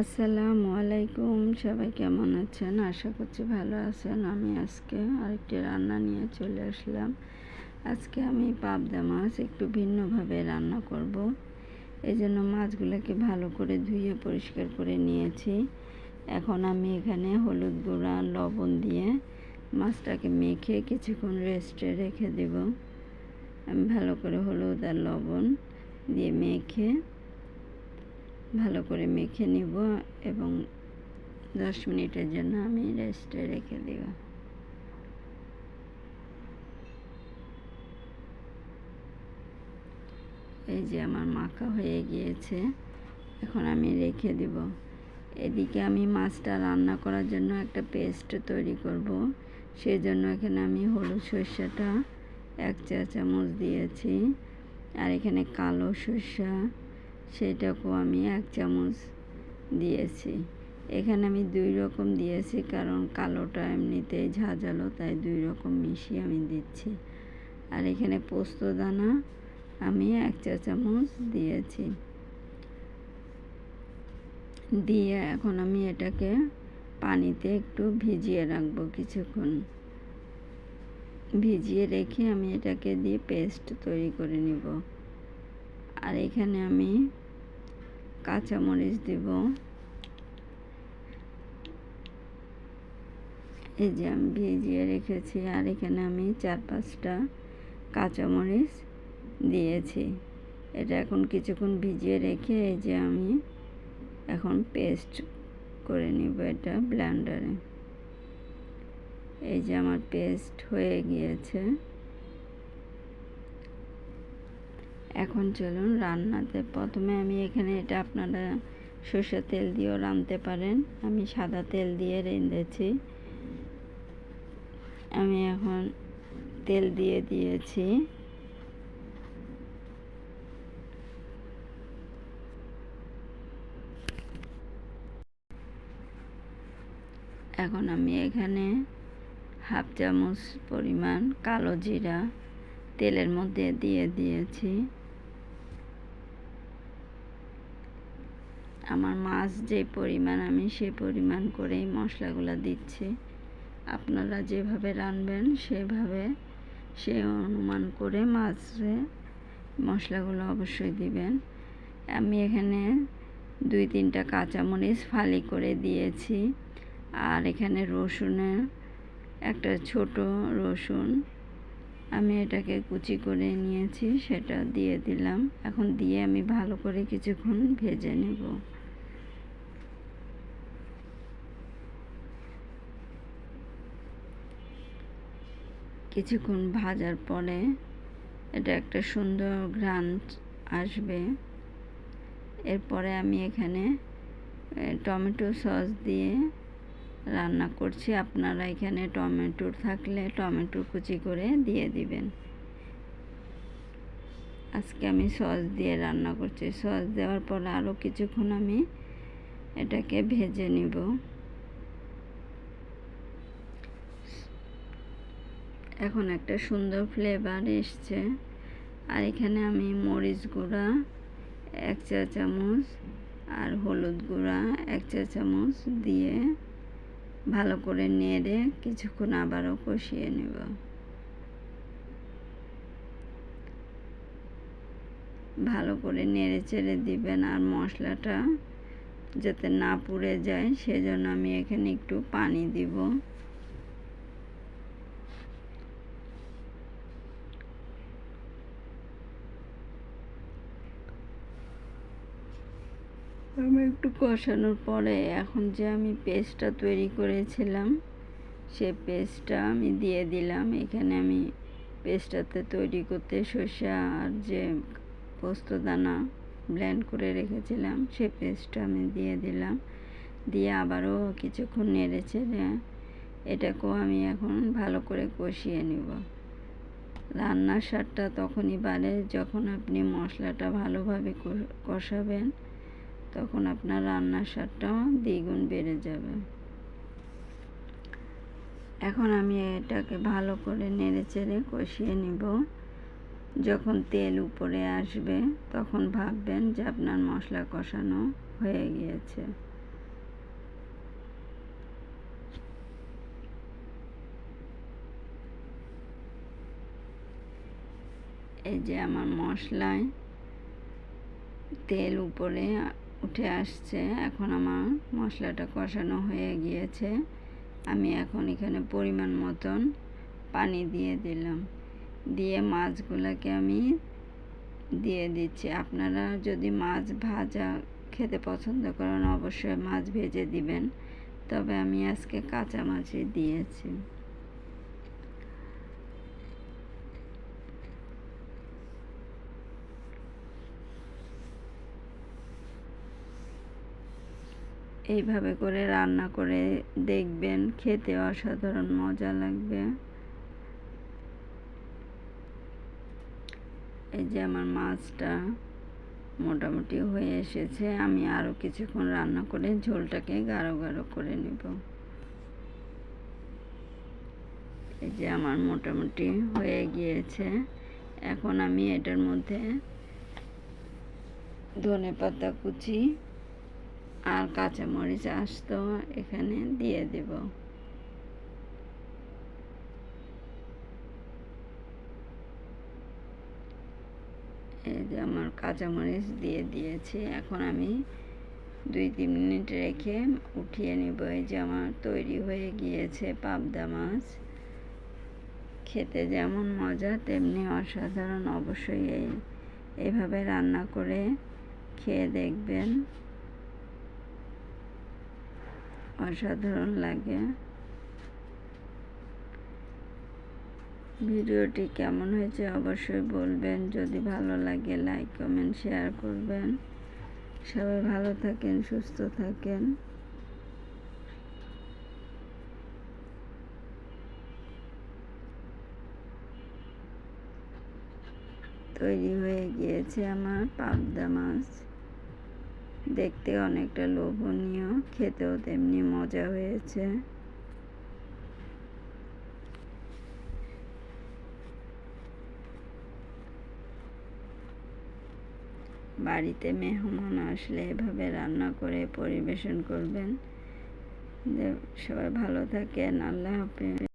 আসসালামু আলাইকুম। সবাই কেমন আছেন? আশা করছি ভালো আছেন। আমি আজকে আরেকটি রান্না নিয়ে চলে আসলাম। আজকে আমি পাবদা মাছ একটু ভিন্নভাবে রান্না করব। এই জন্য মাছগুলোকে ভালো করে ধুয়ে পরিষ্কার করে নিয়েছি। এখন আমি এখানে হলুদ গুঁড়া লবণ দিয়ে মাছটাকে মেখে কিছুক্ষণ রেস্টে রেখে দেব। আমি ভালো করে হলুদ আর লবণ দিয়ে ভালো করে মেখে নিব এবং 10 মিনিটের জন্য আমি রেস্টে রেখে দেব। এই যে আমার মাখা হয়ে গিয়েছে, এখন আমি রেখে দেব। এদিকে আমি মাছটা রান্না করার জন্য একটা পেস্ট তৈরি করব। সেই জন্য এখানে আমি হলুদ সরষাটা 1 চা চামচ দিয়েছি, আর এখানে কালো সরষা সেটাকেও আমি 1 চামচ দিয়েছি। এখানে আমি 2 রকম দিয়েছি, কারণ কালোটা এমনিতেই ঝাঁঝালো, তাই 2 রকম মিশিয়ে আমি দিচ্ছি। আর এখানে পোস্তদানা আমি 1 চা চামচ দিয়েছি। দিয়ে এখন আমি এটাকে পানিতে একটু ভিজিয়ে রাখবো। কিছুক্ষণ ভিজিয়ে রেখে আমি এটাকে দিয়ে পেস্ট তৈরি করে নিব। আর এখানে আমি কাঁচামরিচ দেব। এই যে আমি ভিজিয়ে রেখেছি। আর এখানে আমি 4-5টা কাঁচামরিচ দিয়েছি। এটা এখন কিছুক্ষণ ভিজিয়ে রেখে এই যে আমি এখন পেস্ট করে নিব এটা ব্লেন্ডারে। এই যে আমার পেস্ট হয়ে গিয়েছে। এখন চলুন রান্নাতে। প্রথমে আমি এখানে এটা আপনারা সরষের তেল দিয়েও রাঁধতে পারেন, আমি সাদা তেল দিয়ে রেঁধেছি। আমি এখন তেল দিয়ে দিয়েছি। এখন আমি এখানে 1/2 চামচ পরিমাণ কালো জিরা তেলের মধ্যে দিয়ে দিয়েছি। আমার মাছ যে পরিমাণ, আমি সেই পরিমাণ করেই মশলাগুলো দিচ্ছি। আপনারা যেভাবে রাঁধবেন সেভাবে সে অনুমান করে মাছে মশলাগুলো অবশ্যই দিবেন। আমি এখানে 2-3টা কাঁচামরিচ ফালি করে দিয়েছি। আর এখানে রসুনের একটা ছোট রসুন আমি এটাকে কুচি করে নিয়েছি, সেটা দিয়ে দিলাম। এখন দিয়ে আমি ভালো করে কিছুক্ষণ ভেজে নেব। কিছুক্ষণ ভাজার পরে এটা একটা সুন্দর ঘ্রাণ আসবে। এরপরে আমি এখানে টমেটো সস দিয়ে রান্না করছি। আপনারা এখানে টমেটো থাকলে টমেটো কুচি করে দিয়ে দিবেন। আজকে আমি সস দিয়ে রান্না করছি। সস দেওয়ার পর আরও কিছুক্ষণ আমি এটাকে ভেজে নিব। এখন একটা সুন্দর ফ্লেভার এসছে। আর এখানে আমি মরিচ গুঁড়া 1 চা চামচ আর হলুদ গুঁড়া 1 চা চামচ দিয়ে ভালো করে নেড়ে কিছুক্ষণ আবারও কষিয়ে নেব। ভালো করে নেড়ে চেড়ে দিবেন। আর মশলাটা যাতে না পুড়ে যায় সেজন্য আমি এখানে একটু পানি দিব। আমি একটু কষানোর পরে এখন যে আমি পেস্টটা তৈরি করেছিলাম সে পেস্টটা আমি দিয়ে দিলাম। এখানে আমি পেস্টটাতে তৈরি করতে সরষা আর যে পোস্তদানা ব্লেন্ড করে রেখেছিলাম সে পেস্টটা আমি দিয়ে দিলাম। দিয়ে আবারও কিছুক্ষণ নেড়ে চেড়ে এটাকেও আমি এখন ভালো করে কষিয়ে নিব। রান্নার স্বাদটা তখনই বাড়ে যখন আপনি মশলাটা ভালোভাবে কষাবেন, তখন আপনার রান্নার স্বাদটাও দ্বিগুণ বেড়ে যাবে। এখন আমি এটাকে ভালো করে নেড়েচেড়ে কষিয়ে নিব। যখন তেল উপরে আসবে তখন ভাববেন যে আপনার মশলা কষানো হয়ে গিয়েছে। এই যে আমার মশলায় তেল উপরে উঠে আসছে। এখন আমার মশলাটা কষানো হয়ে গিয়েছে। আমি এখন এখানে পরিমাণ মতন পানি দিয়ে দিলাম, দিয়ে মাছগুলোকে আমি দিয়ে দিচ্ছি। আপনারা যদি মাছ ভাজা খেতে পছন্দ করেন অবশ্যই মাছ ভেজে দিবেন, তবে আমি আজকে কাঁচা মাছই দিয়েছি। এইভাবে করে রান্না করে দেখবেন, খেতে অসাধারণ মজা লাগবে। এই যে আমার মাছটা মোটামুটি হয়ে এসেছে। আমি আরও কিছুক্ষণ রান্না করে ঝোলটাকে গাঢ় গাঢ় করে নেব। এই যে আমার মোটামুটি হয়ে গিয়েছে। এখন আমি এটার মধ্যে ধনেপাতা কুচি আর কাঁচামরিচ আস্ত এখানে দিয়ে দেব। এই যে আমার কাঁচামরিচ দিয়ে দিয়েছি। এখন আমি 2-3 মিনিট রেখে উঠিয়ে নেব। এই যে আমার তৈরি হয়ে গিয়েছে পাবদা মাছ। খেতে যেমন মজা তেমনি অসাধারণ। অবশ্যই এইভাবে রান্না করে খেয়ে দেখবেন, অসাধারণ লাগে। ভিডিওটি কেমন হয়েছে অবশ্যই বলবেন। যদি ভালো লাগে লাইক কমেন্ট শেয়ার করবেন। সবাই ভালো থাকেন, সুস্থ থাকেন। তৈরি হয়ে গিয়েছে আমার পাবদা মাছ। দেখতে অনেকটা লোভনীয়, খেতেও তেমনি মজা হয়েছে। বাড়িতে মেহমান আসলে এভাবে রান্না করে পরিবেশন করবেন। সবাই ভালো থাকেন। আল্লাহ হাফেজ।